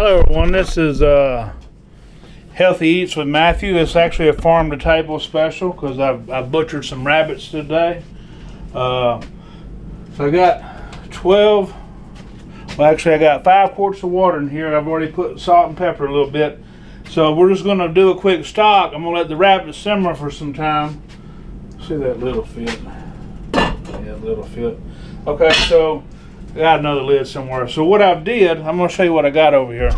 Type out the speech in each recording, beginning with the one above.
Hello everyone, this is Healthy Eats with Matthew. It's actually a farm to table special because I've butchered some rabbits today. So I got 12, well actually I got 5 quarts of water in here. I've already put salt and pepper a little bit. So we're just going to do a quick stock. I'm going to let the rabbits simmer for some time. See that little fit? Yeah, little fit. Okay, so I got another lid somewhere. So what I did, I'm going to show you what I got over here.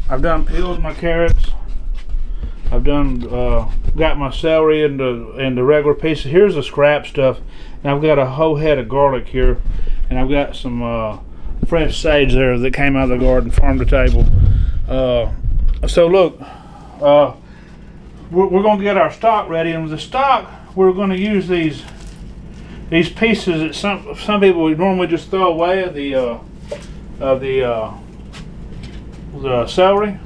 I've done peeled my carrots. I've done got my celery into regular pieces. Here's the scrap stuff. And I've got a whole head of garlic here, and I've got some fresh sage there that came out of the garden, farm to table. So look, we're going to get our stock ready, and with the stock, we're going to use these pieces that some people would normally just throw away of the celery.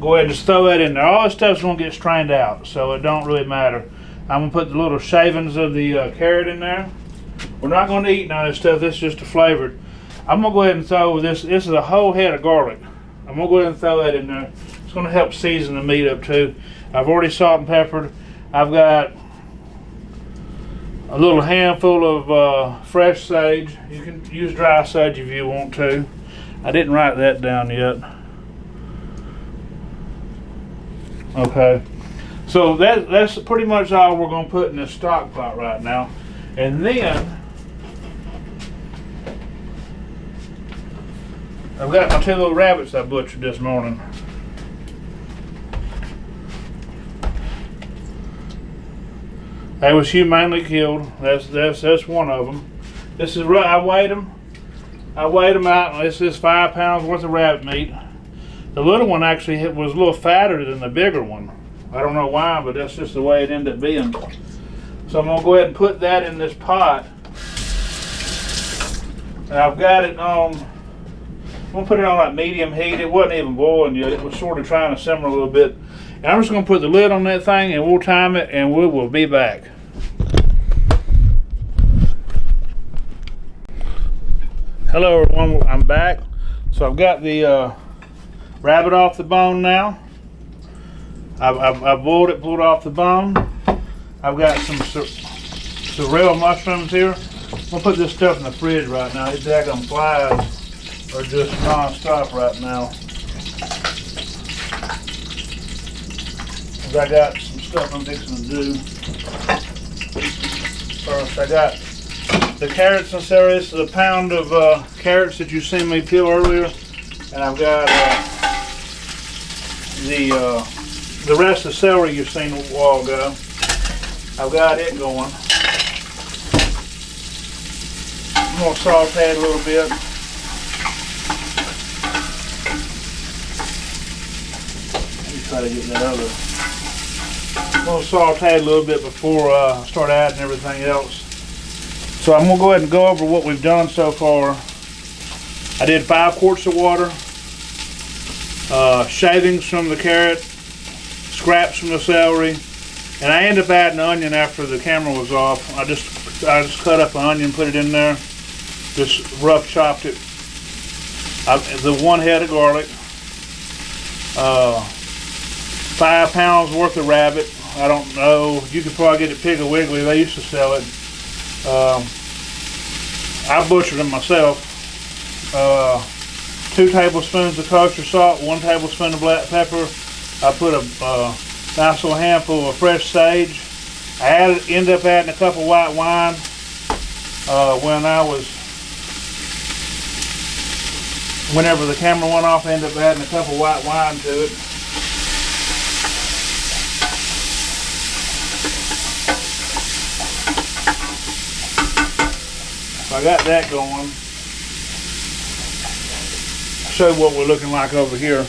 Go ahead and just throw that in there. All this stuff's going to get strained out, so it don't really matter. I'm going to put the little shavings of the carrot in there. We're not going to eat none of this stuff. This is just a flavored. I'm going to go ahead and throw this. This is a whole head of garlic. I'm going to go ahead and throw that in there. It's going to help season the meat up too. I've already salt and peppered. I've got a little handful of fresh sage. You can use dry sage if you want to. I didn't write that down yet. Okay, so that's pretty much all we're going to put in this stock pot right now. And then I've got my 2 little rabbits I butchered this morning. They was humanely killed. That's one of them. This is I weighed them. I weighed them out. This is 5 pounds worth of rabbit meat. The little one actually was a little fatter than the bigger one. I don't know why, but that's just the way it ended up being. So I'm gonna go ahead and put that in this pot. And I've got it on. I'm gonna put it on like medium heat. It wasn't even boiling yet. It was sort of trying to simmer a little bit. And I'm just gonna put the lid on that thing, and we'll time it, and we will be back. Hello everyone, I'm back. So I've got the rabbit off the bone now. I've boiled it, pulled off the bone. I've got some sorrel mushrooms here. I'm gonna put this stuff in the fridge right now. These daggum flies are just non-stop right now. I got some stuff I'm fixing to do. First, I got the carrots and celery. This is a pound of carrots that you seen me peel earlier, and I've got the rest of the celery you've seen a while ago. I've got it going. I'm gonna saute it a little bit. Let me try to get that other. I'm gonna saute a little bit before I start adding everything else. So I'm gonna go ahead and go over what we've done so far. I did 5 quarts of water, shavings from the carrot, scraps from the celery, and I ended up adding onion after the camera was off. I just cut up an onion, put it in there, just rough chopped it. The 1 head of garlic, 5 pounds worth of rabbit. I don't know, you could probably get it at Piggly Wiggly. They used to sell it. I butchered them myself. 2 tablespoons of kosher salt, 1 tablespoon of black pepper. I put a nice little handful of fresh sage. I ended up adding a cup of white wine whenever the camera went off. I ended up adding a cup of white wine to it. So I got that going. I'll show you what we're looking like over here.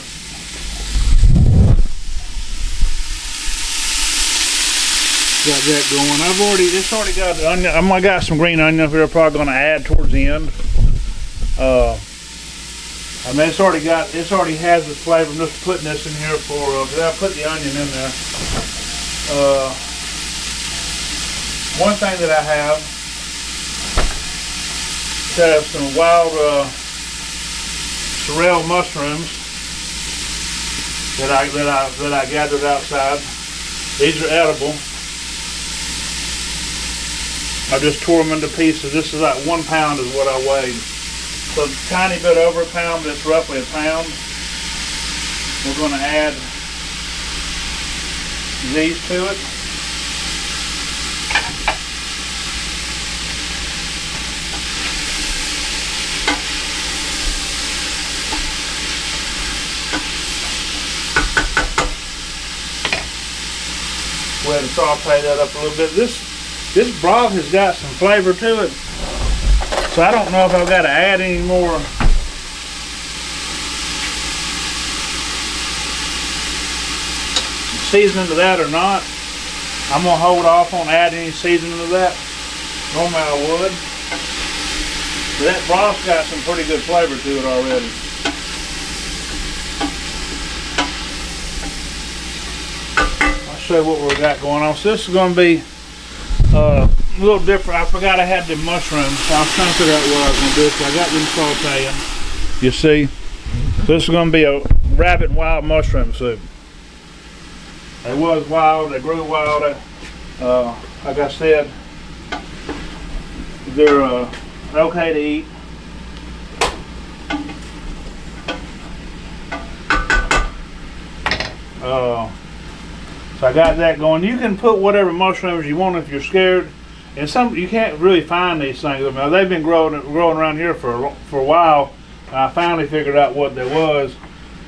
Got that going. It's already got the onion. I got some green onions here. I'm probably going to add towards the end. I mean, it already has its flavor. I'm just putting this in here for. I put the onion in there. One thing that I have some wild sorrel mushrooms that I gathered outside. These are edible. I just tore them into pieces. This is like 1 pound is what I weighed. So a tiny bit over a pound, but it's roughly a pound. We're going to add these to it. Go ahead and saute that up a little bit. This broth has got some flavor to it, so I don't know if I've got to add any more seasoning to that or not. I'm gonna hold off on adding any seasoning to that. Normally I would, but that broth's got some pretty good flavor to it already. Show you what we got going on. So this is going to be a little different. I forgot I had the mushrooms, so I was trying to figure out what I was going to do. So I got them sauteing. You see, this is going to be a rabbit and wild mushroom soup. They was wild, they grew wild. Like I said, they're okay to eat. So I got that going. You can put whatever mushrooms you want if you're scared. And some you can't really find these things. I mean, they've been growing around here for a while. And I finally figured out what there was.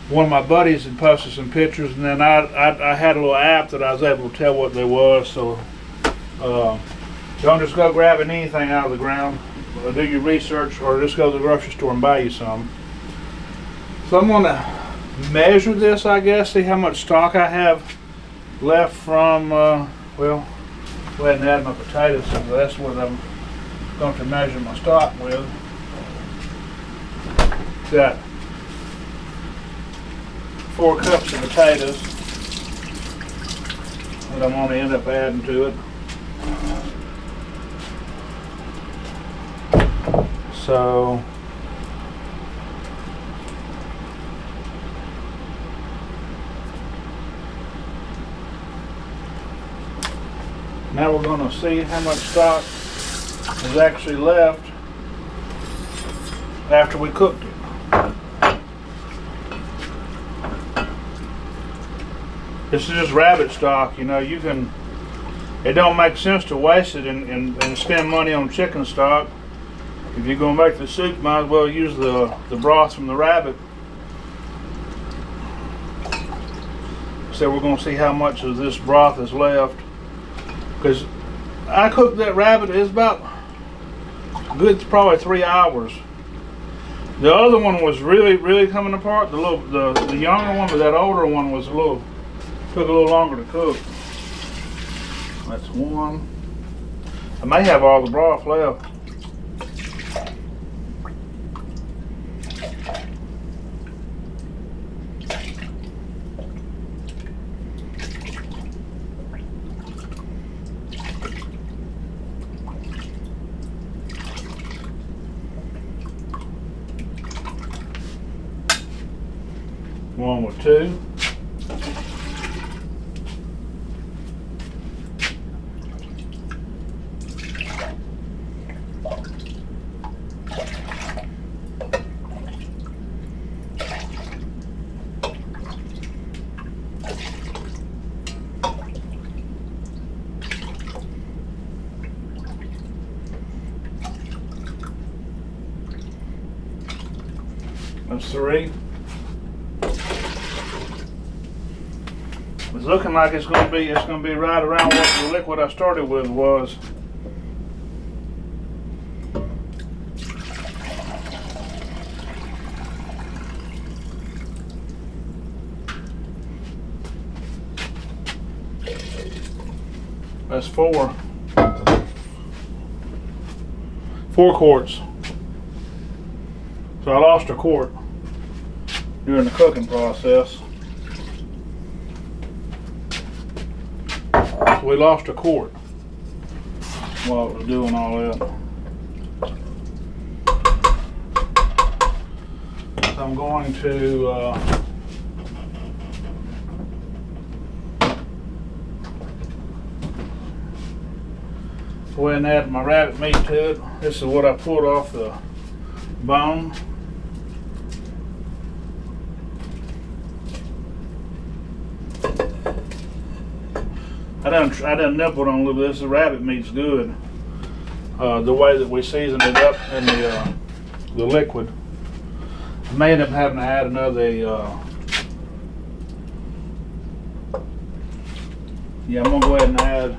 One of my buddies had posted some pictures, and then I had a little app that I was able to tell what there was. So don't just go grabbing anything out of the ground. Do your research, or just go to the grocery store and buy you some. So I'm going to measure this, I guess, see how much stock I have left from, well, go ahead and add my potatoes, so that's what I'm going to measure my stock with. Got 4 cups of potatoes that I'm going to end up adding to it. So now we're going to see how much stock is actually left after we cooked it. This is just rabbit stock, you know. It don't make sense to waste it and spend money on chicken stock. If you're going to make the soup, might as well use the broth from the rabbit. So we're going to see how much of this broth is left. Because I cooked that rabbit, it's about good, probably 3 hours. The other one was really coming apart. The younger one, but that older one was took a little longer to cook. That's one. I may have all the broth left. One with 2. That's 3. It's looking like it's going to be right around what the liquid I started with was. That's 4. 4 quarts. So I lost a quart during the cooking process. We lost a quart while it was doing all that. So I'm going to go ahead and add my rabbit meat to it. This is what I pulled off the bone. I done nibbled on a little bit. This rabbit meat's good. The way that we seasoned it up in the liquid. I may end up having to add another. Yeah, I'm gonna go ahead and add.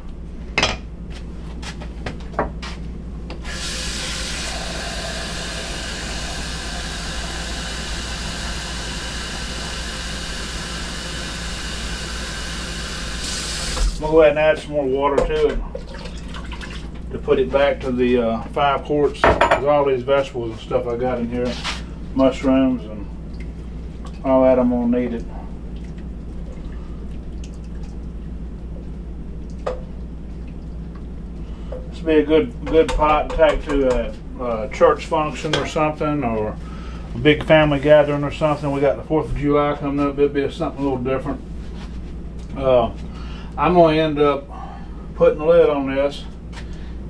I'm gonna go ahead and add some more water to it to put it back to the 5 quarts. With all these vegetables and stuff I got in here, mushrooms and all that, I'm gonna need it. This would be a good pot to take to a church function or something, or a big family gathering or something. We got the 4th of July coming up. It'll be something a little different. I'm going to end up putting the lid on this,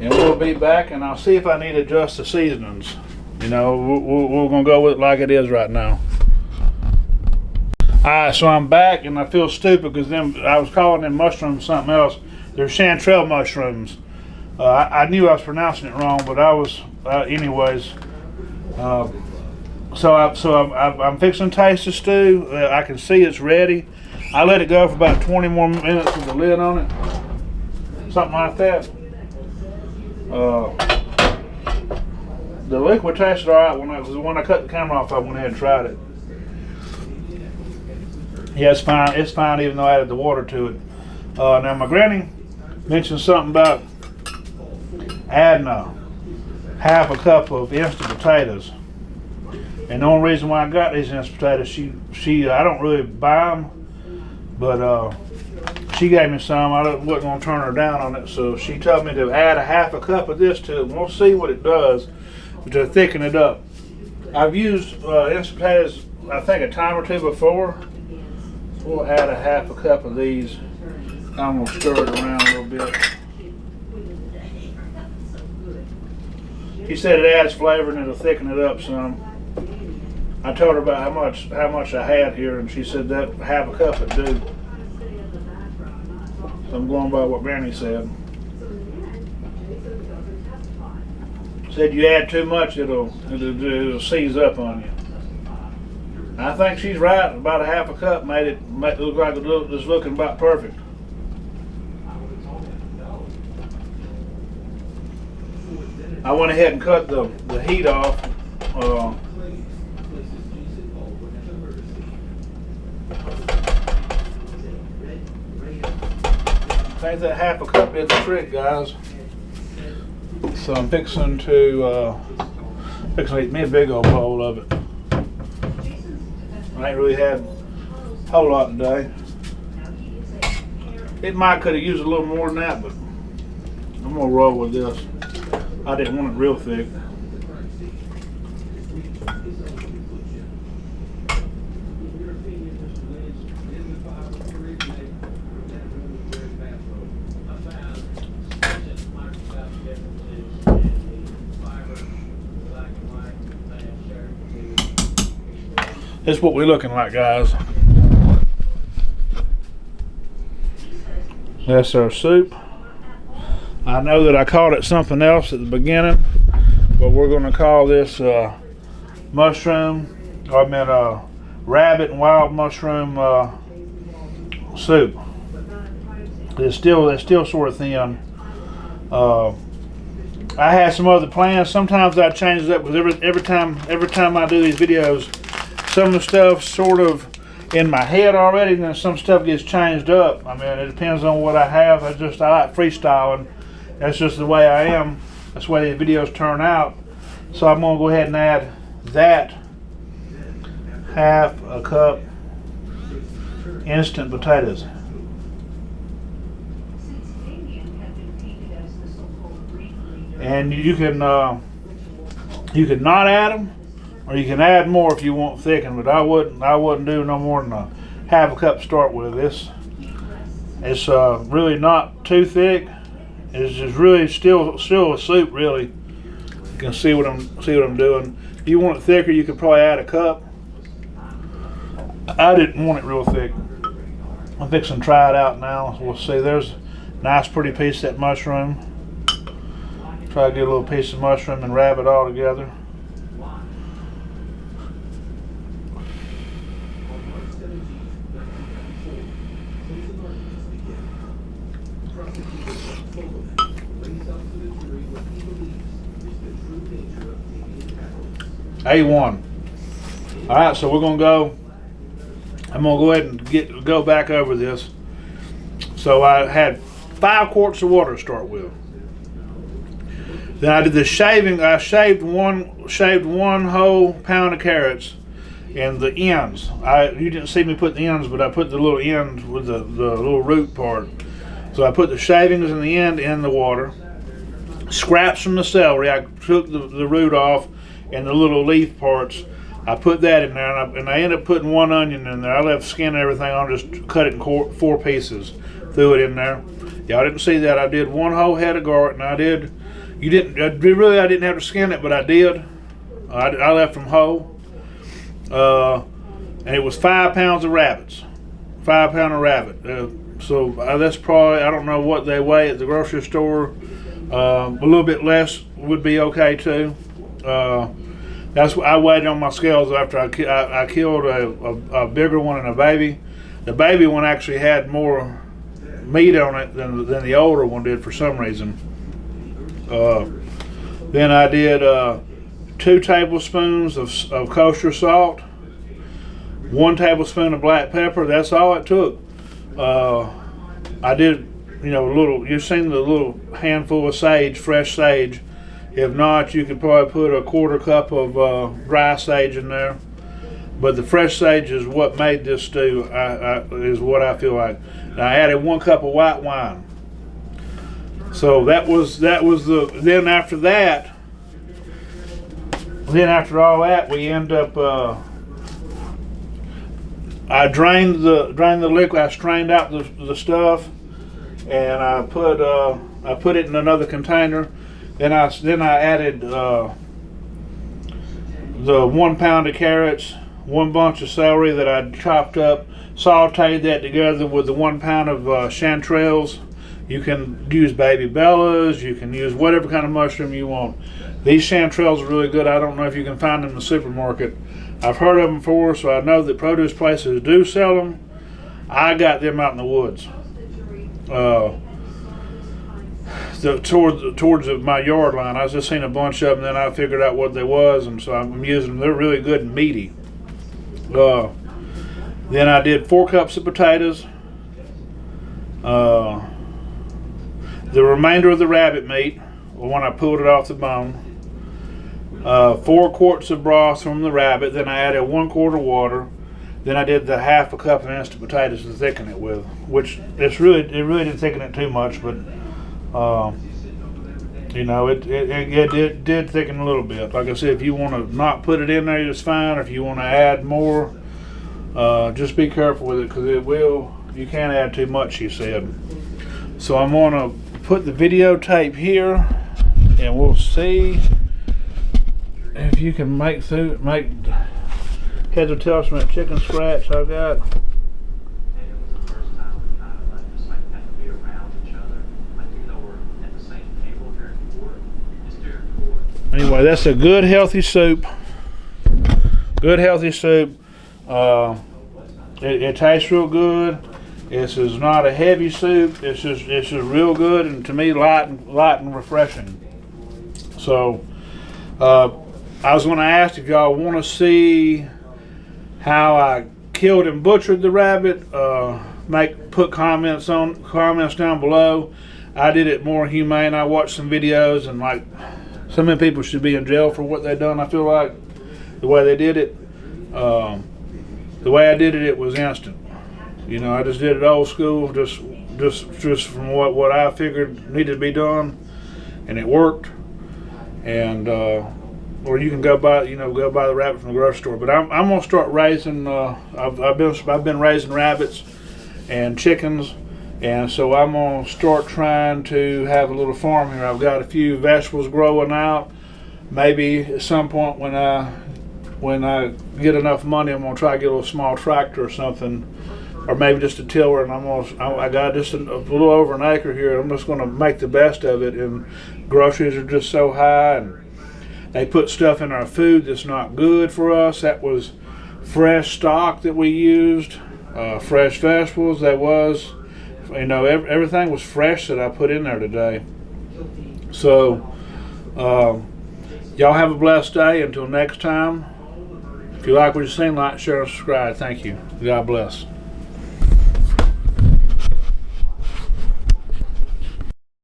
and we'll be back, and I'll see if I need to adjust the seasonings. You know, we're going to go with it like it is right now. Alright, so I'm back, and I feel stupid because I was calling them mushrooms something else. They're chanterelle mushrooms. I knew I was pronouncing it wrong, but I was, anyways. So I'm fixing to taste the stew. I can see it's ready. I let it go for about 20 more minutes with the lid on it. Something like that. The liquid tasted alright when I cut the camera off. I went ahead and tried it. Yeah, it's fine. It's fine even though I added the water to it. Now my granny mentioned something about adding a half a cup of instant potatoes. And the only reason why I got these instant potatoes, I don't really buy them. But she gave me some. I wasn't going to turn her down on it, so she told me to add a half a cup of this to it. We'll see what it does to thicken it up. I've used instant potatoes, I think, a time or two before. So we'll add a half a cup of these. I'm going to stir it around a little bit. She said it adds flavor and it'll thicken it up some. I told her about how much I had here, and she said that half a cup would do. So I'm going by what Granny said. Said you add too much, it'll seize up on you. I think she's right. About a half a cup made it look like it's looking about perfect. I went ahead and cut the heat off. I think that half a cup did the trick, guys. So I'm fixing to eat me a big old bowl of it. I ain't really had a whole lot today. It might could have used a little more than that, but I'm gonna roll with this. I didn't want it real thick. This is what we're looking like, guys. That's our soup. I know that I called it something else at the beginning, but we're going to call this rabbit and wild mushroom soup. It's still sort of thin. I had some other plans. Sometimes I change it up because every time I do these videos, some of the stuff's sort of in my head already, and then some stuff gets changed up. I mean, it depends on what I have. I like freestyling. That's just the way I am. That's the way the videos turn out. So I'm gonna go ahead and add that half a cup instant potatoes. And you can not add them, or you can add more if you want thicken, but I wouldn't do no more than a half a cup to start with. This it's really not too thick. It's just really still a soup. Really, you can see what I'm doing. If you want it thicker, you could probably add a cup. I didn't want it real thick. I'm fixing to try it out now. We'll see. There's a nice pretty piece of that mushroom. Try to get a little piece of mushroom and wrap it all together. A1. All right, so we're gonna go. I'm gonna go ahead and go back over this. So I had 5 quarts of water to start with. Then I did the shaving. I shaved one whole pound of carrots and the ends. You didn't see me put the ends, but I put the little ends with the little root part. So I put the shavings and the end in the water. Scraps from the celery. I took the root off and the little leaf parts. I put that in there, and I ended up putting 1 onion in there. I left skin and everything on, just cut it in 4 pieces. Threw it in there. Y'all didn't see that. I did 1 whole head of garlic, and I didn't have to skin it, but I did. I left them whole. And it was 5 pounds of rabbits. 5 pound of rabbit. So that's probably, I don't know what they weigh at the grocery store. A little bit less would be okay too. That's what I weighed on my scales after I killed a bigger one and a baby. The baby one actually had more meat on it than the older one did for some reason. Then I did 2 tablespoons of kosher salt, 1 tablespoon of black pepper. That's all it took. I did, you've seen the little handful of sage, fresh sage. If not, you could probably put a 1/4 cup of dry sage in there. But the fresh sage is what made this stew, is what I feel like. Now, I added 1 cup of white wine. So that was then after all that, we end up, I drained the liquid, I strained out the stuff, and I put it in another container. Then I added the 1 pound of carrots, 1 bunch of celery that I chopped up, sauteed that together with the 1 pound of chanterelles. You can use baby bellas, you can use whatever kind of mushroom you want. These chanterelles are really good. I don't know if you can find them in the supermarket. I've heard of them before, so I know that produce places do sell them. I got them out in the woods. Towards my yard line. I was just seen a bunch of them, then I figured out what they was, and so I'm using them. They're really good and meaty. Then I did 4 cups of potatoes. The remainder of the rabbit meat, when I pulled it off the bone. 4 quarts of broth from the rabbit. Then I added 1 quart of water. Then I did the 1/2 cup of instant potatoes to thicken it with, which it really didn't thicken it too much, but it did thicken a little bit. Like I said, if you want to not put it in there, it's fine. If you want to add more, just be careful with it, because you can't add too much, he said. So I'm going to put the videotape here, and we'll see if you can make heads or tails from that chicken scratch I got. Anyway, that's a good healthy soup. Good healthy soup. It tastes real good. This is not a heavy soup. It's just real good, and to me light and refreshing. So I was going to ask if y'all want to see how I killed and butchered the rabbit. Put comments down below. I did it more humane. I watched some videos, and so many people should be in jail for what they done. I feel like the way they did it. The way I did it, it was instant. I just did it old school, just from what I figured needed to be done, and it worked. And or you can go buy the rabbit from the grocery store. But I'm gonna start raising. I've been raising rabbits and chickens, and so I'm gonna start trying to have a little farm here. I've got a few vegetables growing out. Maybe at some point when I get enough money, I'm gonna try to get a little small tractor or something, or maybe just a tiller. And I got just a little over an acre here. I'm just gonna make the best of it. And groceries are just so high, and they put stuff in our food that's not good for us. That was fresh stock that we used, fresh vegetables. That was, everything was fresh that I put in there today. So, y'all have a blessed day. Until next time, if you like what you've seen, like, share, and subscribe. Thank you. God bless.